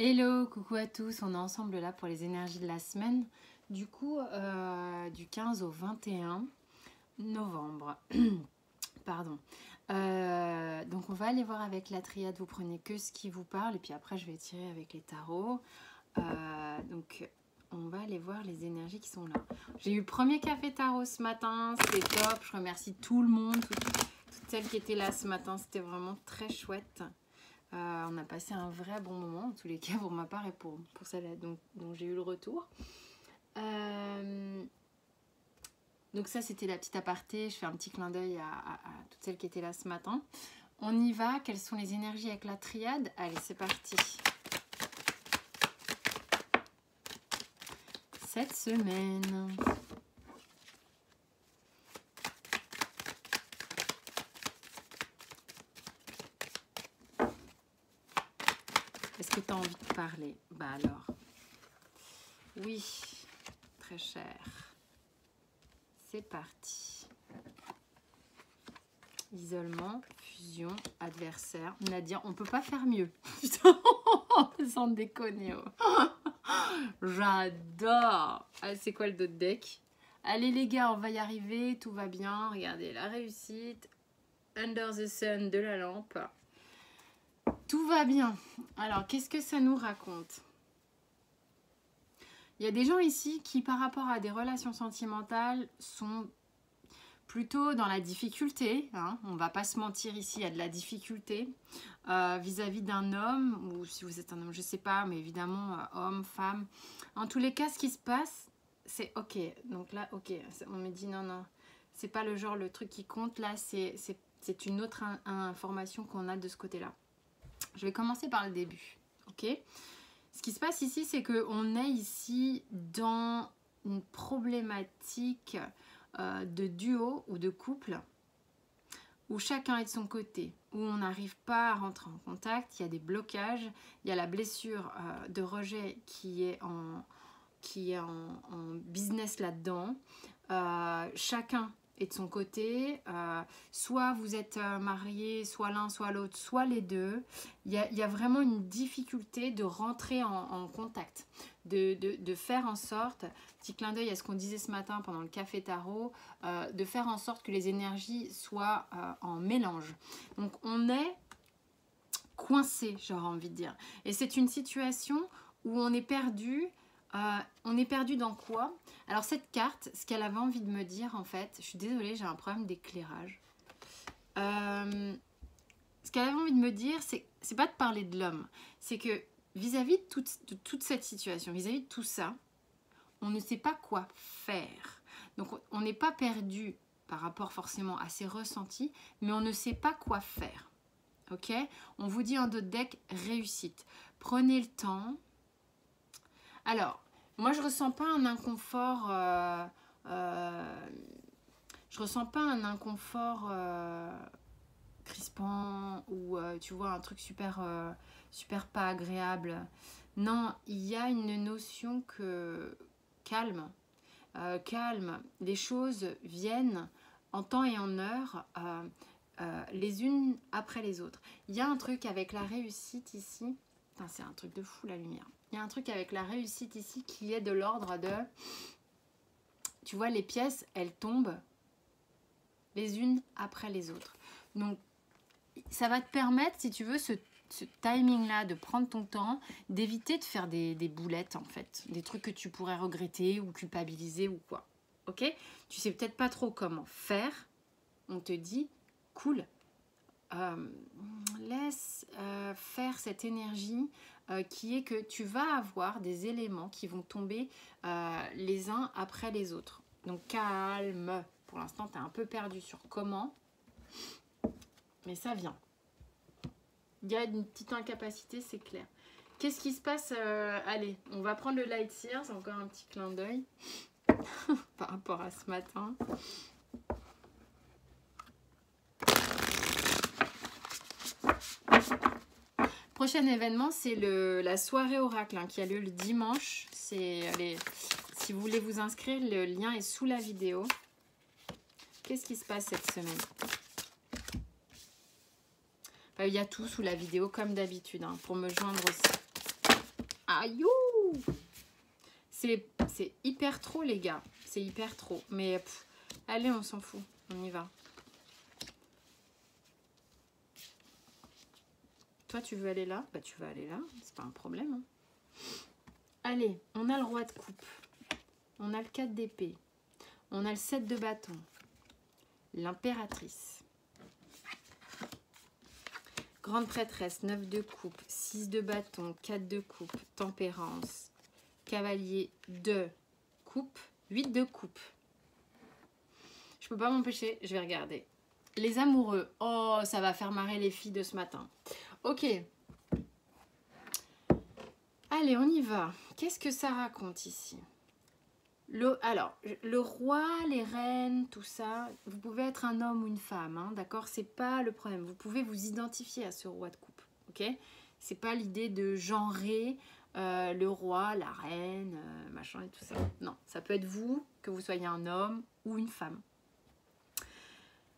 Hello, coucou à tous, on est ensemble là pour les énergies de la semaine, du coup du 15 au 21 novembre. Pardon. Donc on va aller voir avec la triade, vous prenez que ce qui vous parle et puis après je vais tirer avec les tarots. Donc on va aller voir les énergies qui sont là. J'ai eu le premier café tarot ce matin, c'était top, je remercie tout le monde, toutes celles qui étaient là ce matin, c'était vraiment très chouette. On a passé un vrai bon moment, en tous les cas pour ma part et pour celle dont j'ai eu le retour. Donc ça c'était la petite aparté, je fais un petit clin d'œil à toutes celles qui étaient là ce matin. On y va, quelles sont les énergies avec la triade? Allez, c'est parti. Cette semaine. Est-ce que tu as envie de parler? Bah alors. Oui, très cher. C'est parti. Isolement, fusion, adversaire. Nadia, on peut pas faire mieux. Putain, sans déconner. J'adore. Ah, c'est quoi le dos de deck? Allez les gars, on va y arriver. Tout va bien. Regardez, la réussite. Under the sun de la lampe. Tout va bien. Alors, qu'est-ce que ça nous raconte? Il y a des gens ici qui, par rapport à des relations sentimentales, sont plutôt dans la difficulté. Hein. On ne va pas se mentir ici, il y a de la difficulté vis-à-vis d'un homme, ou si vous êtes un homme, je ne sais pas, mais évidemment, homme, femme. En tous les cas, ce qui se passe, c'est ok. Donc là, ok, on me dit non, non, c'est pas le genre, le truc qui compte. Là, c'est une autre information qu'on a de ce côté-là. Je vais commencer par le début, ok? Ce qui se passe ici, c'est qu'on est ici dans une problématique de duo ou de couple où chacun est de son côté, où on n'arrive pas à rentrer en contact, il y a des blocages, il y a la blessure de rejet qui est en business là-dedans. Chacun est de son côté, soit vous êtes mariés, soit l'un, soit l'autre, soit les deux. Il y a vraiment une difficulté de rentrer en contact, de faire en sorte, petit clin d'œil à ce qu'on disait ce matin pendant le café tarot, de faire en sorte que les énergies soient en mélange. Donc on est coincé, j'aurais envie de dire. Et c'est une situation où on est perdu. On est perdu dans quoi? Alors cette carte, ce qu'elle avait envie de me dire en fait, je suis désolée, j'ai un problème d'éclairage. Ce qu'elle avait envie de me dire, c'est pas de parler de l'homme, c'est que vis-à-vis de toute cette situation, vis-à-vis de tout ça, on ne sait pas quoi faire. Donc on n'est pas perdu par rapport forcément à ses ressentis, mais on ne sait pas quoi faire. Ok? On vous dit en dos de deck, réussite. Prenez le temps. Alors, moi je ressens pas un inconfort, je ressens pas un inconfort crispant ou tu vois un truc super, super pas agréable. Non, il y a une notion que calme, calme. Les choses viennent en temps et en heure, les unes après les autres. Il y a un truc avec la réussite ici. C'est un truc de fou la lumière. Il y a un truc avec la réussite ici qui est de l'ordre de... Tu vois, les pièces, elles tombent les unes après les autres. Donc, ça va te permettre, si tu veux, ce timing-là, de prendre ton temps, d'éviter de faire des boulettes, en fait. Des trucs que tu pourrais regretter ou culpabiliser ou quoi. Ok? Tu sais peut-être pas trop comment faire. On te dit, cool. Laisse faire cette énergie qui est que tu vas avoir des éléments qui vont tomber les uns après les autres. Donc calme. Pour l'instant, tu es un peu perdu sur comment, mais ça vient. Il y a une petite incapacité, c'est clair. Qu'est-ce qui se passe? Allez, on va prendre le light seer, c'est encore un petit clin d'œil par rapport à ce matin. Prochain événement, c'est la soirée oracle hein, qui a lieu le dimanche. Si vous voulez vous inscrire, le lien est sous la vidéo. Qu'est-ce qui se passe cette semaine? Il y a tout sous la vidéo comme d'habitude hein, pour me joindre aussi. Aïe. C'est hyper trop, les gars. C'est hyper trop. Mais allez, on s'en fout. On y va. Toi, tu veux aller là? Bah, tu vas aller là. C'est pas un problème. Hein. Allez, on a le roi de coupe. On a le 4 d'épée. On a le 7 de bâton. L'impératrice. Grande prêtresse, 9 de coupe. 6 de bâton. 4 de coupe. Tempérance. Cavalier de coupe. 8 de coupe. Je peux pas m'empêcher, je vais regarder. Les amoureux. Oh, ça va faire marrer les filles de ce matin. Ok. Allez, on y va. Qu'est-ce que ça raconte ici? Alors, le roi, les reines, tout ça, vous pouvez être un homme ou une femme, hein, d'accord? C'est pas le problème. Vous pouvez vous identifier à ce roi de coupe, ok? C'est pas l'idée de genrer le roi, la reine, machin et tout ça. Non, ça peut être vous, que vous soyez un homme ou une femme.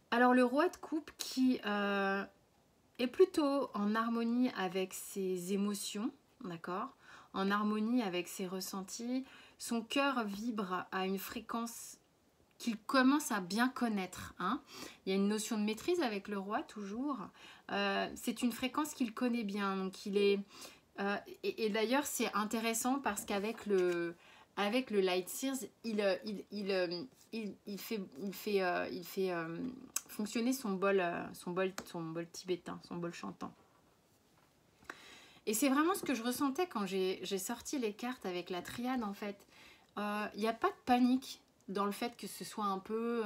Alors, le roi de coupe qui est plutôt en harmonie avec ses émotions, d'accord? En harmonie avec ses ressentis. Son cœur vibre à une fréquence qu'il commence à bien connaître. Hein. Il y a une notion de maîtrise avec le roi, toujours. C'est une fréquence qu'il connaît bien. Donc il est, et d'ailleurs, c'est intéressant parce qu'avec le Light Sears, il fait fonctionner son bol tibétain, son bol chantant. Et c'est vraiment ce que je ressentais quand j'ai sorti les cartes avec la triade, en fait. Il n'y a pas de panique dans le fait que ce soit un peu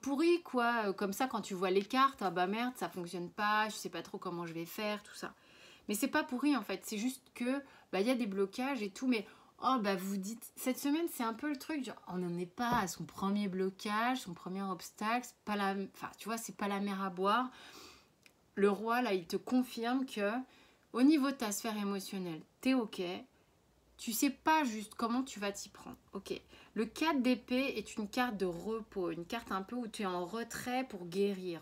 pourri, quoi. Comme ça, quand tu vois les cartes, ah bah merde, ça fonctionne pas, je sais pas trop comment je vais faire, tout ça. Mais c'est pas pourri, en fait. C'est juste que bah, y a des blocages et tout, mais oh bah vous dites, cette semaine, c'est un peu le truc, genre, on n'en est pas à son premier blocage, son premier obstacle, pas la, enfin, tu vois, c'est pas la mer à boire. Le roi, là, il te confirme que au niveau de ta sphère émotionnelle, t'es ok. Tu sais pas juste comment tu vas t'y prendre. Ok. Le 4 d'épée est une carte de repos, une carte un peu où tu es en retrait pour guérir,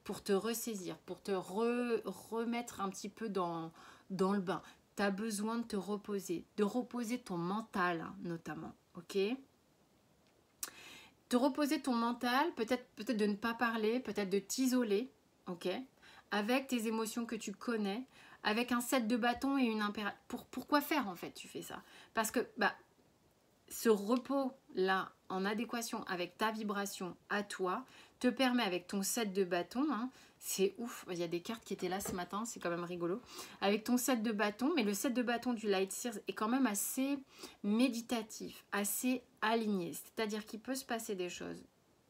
pour te ressaisir, pour te remettre un petit peu dans le bain. Tu as besoin de te reposer ton mental, hein, notamment. Ok. Te reposer ton mental, peut-être de ne pas parler, peut-être de t'isoler. Ok. Avec tes émotions que tu connais, avec un 7 de bâton et une impératrice. Pourquoi faire en fait tu fais ça? Parce que bah, ce repos-là, en adéquation avec ta vibration à toi, te permet avec ton 7 de bâton, hein, c'est ouf, il y a des cartes qui étaient là ce matin, c'est quand même rigolo, avec ton 7 de bâton, mais le 7 de bâton du Light Sears est quand même assez méditatif, assez aligné, c'est-à-dire qu'il peut se passer des choses,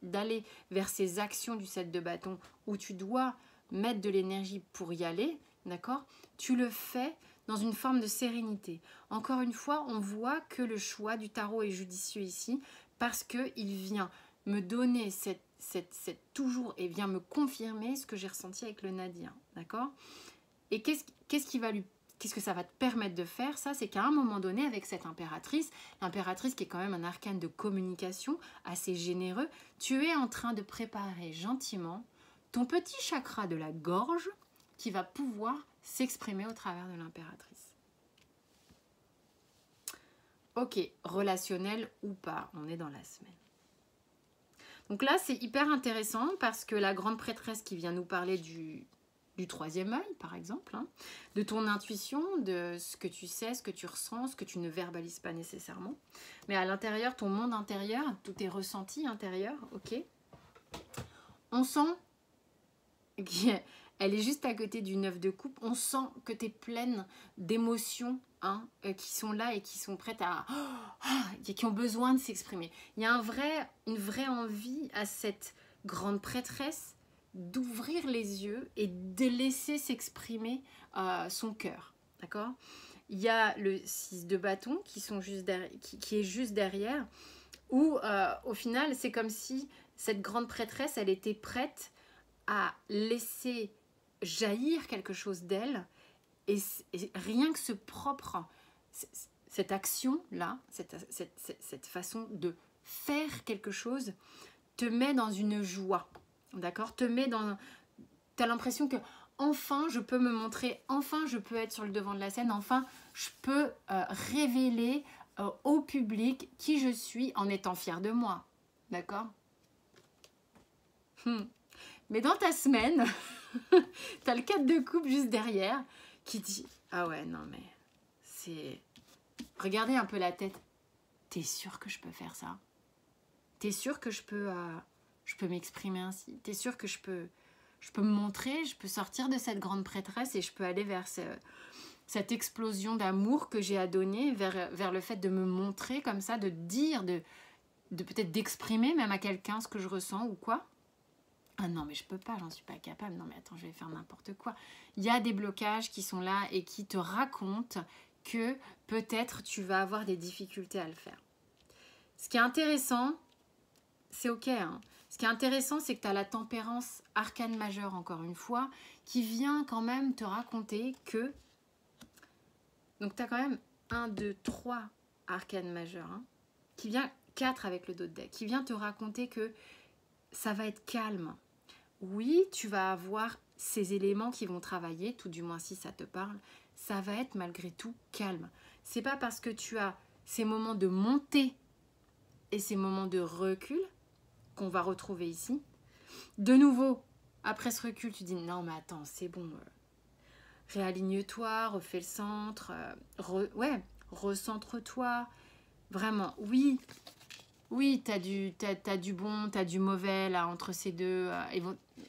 d'aller vers ces actions du 7 de bâton où tu dois mettre de l'énergie pour y aller, d'accord? Tu le fais dans une forme de sérénité. Encore une fois, on voit que le choix du tarot est judicieux ici parce qu'il vient me donner toujours et vient me confirmer ce que j'ai ressenti avec le Nadir, d'accord? Et qu'est-ce que ça va te permettre de faire? Ça, c'est qu'à un moment donné, avec cette impératrice, l'impératrice qui est quand même un arcane de communication assez généreux, tu es en train de préparer gentiment ton petit chakra de la gorge qui va pouvoir s'exprimer au travers de l'impératrice. Ok, relationnel ou pas, on est dans la semaine. Donc là, c'est hyper intéressant parce que la grande prêtresse qui vient nous parler du troisième œil, par exemple, hein, de ton intuition, de ce que tu sais, ce que tu ressens, ce que tu ne verbalises pas nécessairement. Mais à l'intérieur, ton monde intérieur, tous tes ressentis intérieurs, ok. On sent qu'elle est juste à côté du 9 de coupe. On sent que tu es pleine d'émotions, hein, qui sont là et qui sont prêtes à... qui ont besoin de s'exprimer. Il y a une vraie envie à cette grande prêtresse d'ouvrir les yeux et de laisser s'exprimer son cœur. D'accord? Il y a le 6 de bâton qui est juste derrière, où au final, c'est comme si cette grande prêtresse, elle était prête à laisser jaillir quelque chose d'elle, et rien que ce propre, cette action-là, cette façon de faire quelque chose, te met dans une joie, d'accord? Te met dans... T'as l'impression que, enfin je peux me montrer, enfin je peux être sur le devant de la scène, enfin je peux révéler au public qui je suis en étant fière de moi. D'accord? Mais dans ta semaine, tu as le 4 de coupe juste derrière qui dit « Ah ouais, non mais c'est... Regardez un peu la tête. T'es sûr que je peux faire ça? T'es sûr que je peux m'exprimer ainsi? T'es sûr que je peux me montrer, je peux sortir de cette grande prêtresse et je peux aller vers cette explosion d'amour que j'ai à donner, vers le fait de me montrer comme ça, de dire, de peut-être d'exprimer même à quelqu'un ce que je ressens ou quoi? Ah non, mais je peux pas, j'en suis pas capable. Non, mais attends, je vais faire n'importe quoi. » Il y a des blocages qui sont là et qui te racontent que peut-être tu vas avoir des difficultés à le faire. Ce qui est intéressant, c'est ok, hein. Ce qui est intéressant, c'est que tu as la tempérance arcane majeure, encore une fois, qui vient quand même te raconter que... Donc, tu as quand même 1, 2, 3 arcanes majeurs, hein, qui vient 4 avec le dos de deck, qui vient te raconter que ça va être calme. Oui, tu vas avoir ces éléments qui vont travailler, tout du moins si ça te parle, ça va être malgré tout calme. C'est pas parce que tu as ces moments de montée et ces moments de recul qu'on va retrouver ici. De nouveau, après ce recul, tu dis non mais attends, c'est bon, réaligne-toi, refais le centre, recentre-toi. Vraiment, oui, t'as du bon, t'as du mauvais là entre ces deux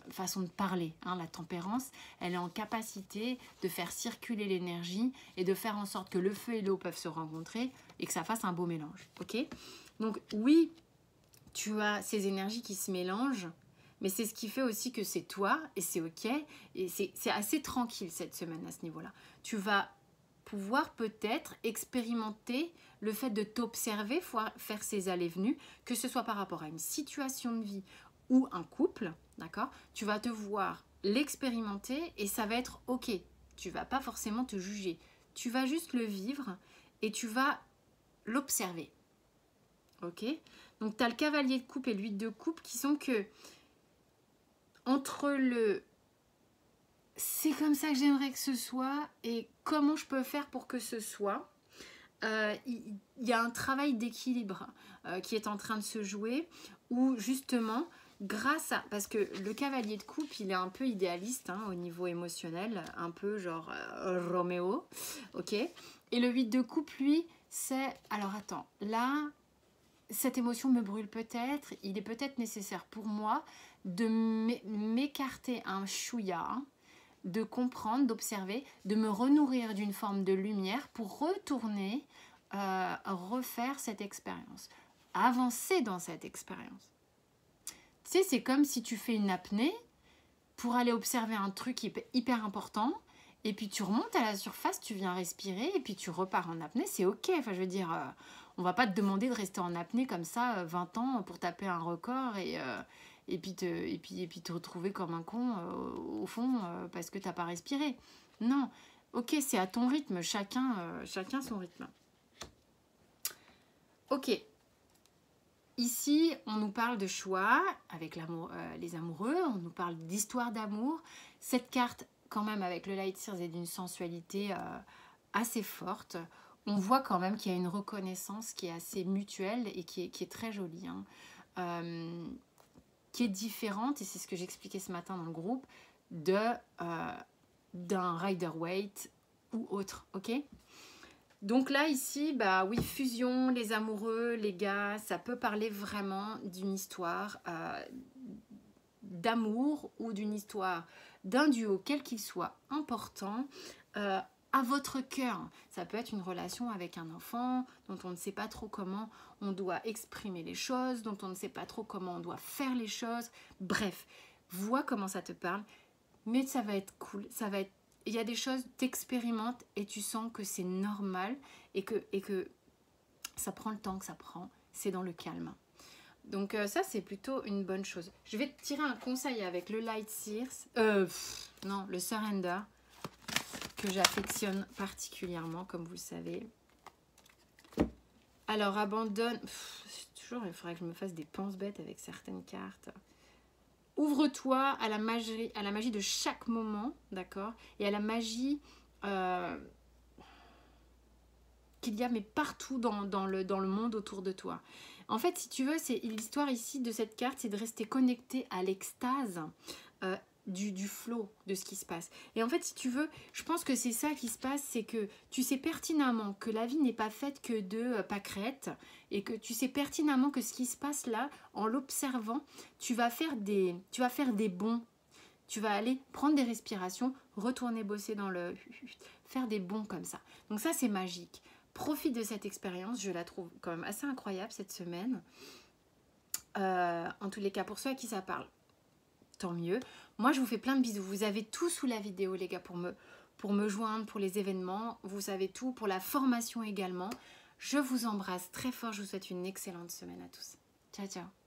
façons de parler. Hein, la tempérance, elle est en capacité de faire circuler l'énergie et de faire en sorte que le feu et l'eau peuvent se rencontrer et que ça fasse un beau mélange. Ok? Donc oui, tu as ces énergies qui se mélangent, mais c'est ce qui fait aussi que c'est toi et c'est ok. Et c'est assez tranquille cette semaine à ce niveau-là. Tu vas pouvoir peut-être expérimenter le fait de t'observer, faire ces allées-venues, que ce soit par rapport à une situation de vie ou un couple, d'accord? Tu vas te voir l'expérimenter et ça va être ok. Tu vas pas forcément te juger. Tu vas juste le vivre et tu vas l'observer. Ok? Donc tu as le cavalier de coupe et l'huile de coupe qui sont que entre le c'est comme ça que j'aimerais que ce soit et comment je peux faire pour que ce soit, il y a un travail d'équilibre qui est en train de se jouer où justement grâce à, parce que le cavalier de coupe il est un peu idéaliste hein, au niveau émotionnel, un peu genre Roméo, ok, et le 8 de coupe lui c'est, alors attends, là cette émotion me brûle peut-être, il est peut-être nécessaire pour moi de m'écarter un chouïa, de comprendre, d'observer, de me renourrir d'une forme de lumière pour retourner, refaire cette expérience, avancer dans cette expérience. Tu sais, c'est comme si tu fais une apnée pour aller observer un truc hyper important, et puis tu remontes à la surface, tu viens respirer, et puis tu repars en apnée, c'est ok. Enfin, je veux dire, on va pas te demander de rester en apnée comme ça 20 ans pour taper un record et puis te retrouver comme un con au fond parce que t'as pas respiré. Non, ok, c'est à ton rythme, chacun son rythme. Ok, ici on nous parle de choix avec les amoureux, on nous parle d'histoire d'amour. Cette carte, quand même, avec le Light Seers, est d'une sensualité assez forte. On voit quand même qu'il y a une reconnaissance qui est assez mutuelle et qui est très jolie. Hein. Qui est différente, et c'est ce que j'expliquais ce matin dans le groupe, d'un Rider-Waite ou autre, ok? Donc là, ici, bah oui, fusion, les amoureux, les gars, ça peut parler vraiment d'une histoire d'amour ou d'une histoire d'un duo, quel qu'il soit, important, à votre cœur. Ça peut être une relation avec un enfant dont on ne sait pas trop comment on doit exprimer les choses, dont on ne sait pas trop comment on doit faire les choses. Bref, vois comment ça te parle, mais ça va être cool, ça va être... Il y a des choses, t'expérimentes et tu sens que c'est normal et que ça prend le temps que ça prend, c'est dans le calme. Donc ça, c'est plutôt une bonne chose. Je vais te tirer un conseil avec le Light Seers, non, le Surrender, que j'affectionne particulièrement, comme vous le savez. Alors, abandonne... toujours, il faudrait que je me fasse des penses bêtes avec certaines cartes. Ouvre-toi à la magie de chaque moment, d'accord? Et à la magie qu'il y a mais partout dans le monde autour de toi. En fait, si tu veux, l'histoire ici de cette carte, c'est de rester connecté à l'extase du flow de ce qui se passe. Et en fait, si tu veux, je pense que c'est ça qui se passe, c'est que tu sais pertinemment que la vie n'est pas faite que de pâquerettes et que tu sais pertinemment que ce qui se passe là, en l'observant, tu vas faire des bonds. Tu vas aller prendre des respirations, retourner bosser faire des bonds comme ça. Donc ça, c'est magique. Profite de cette expérience, je la trouve quand même assez incroyable cette semaine. En tous les cas, pour ceux à qui ça parle, tant mieux. Moi, je vous fais plein de bisous. Vous avez tout sous la vidéo, les gars, pour me joindre, pour les événements. Vous savez tout, pour la formation également. Je vous embrasse très fort. Je vous souhaite une excellente semaine à tous. Ciao, ciao.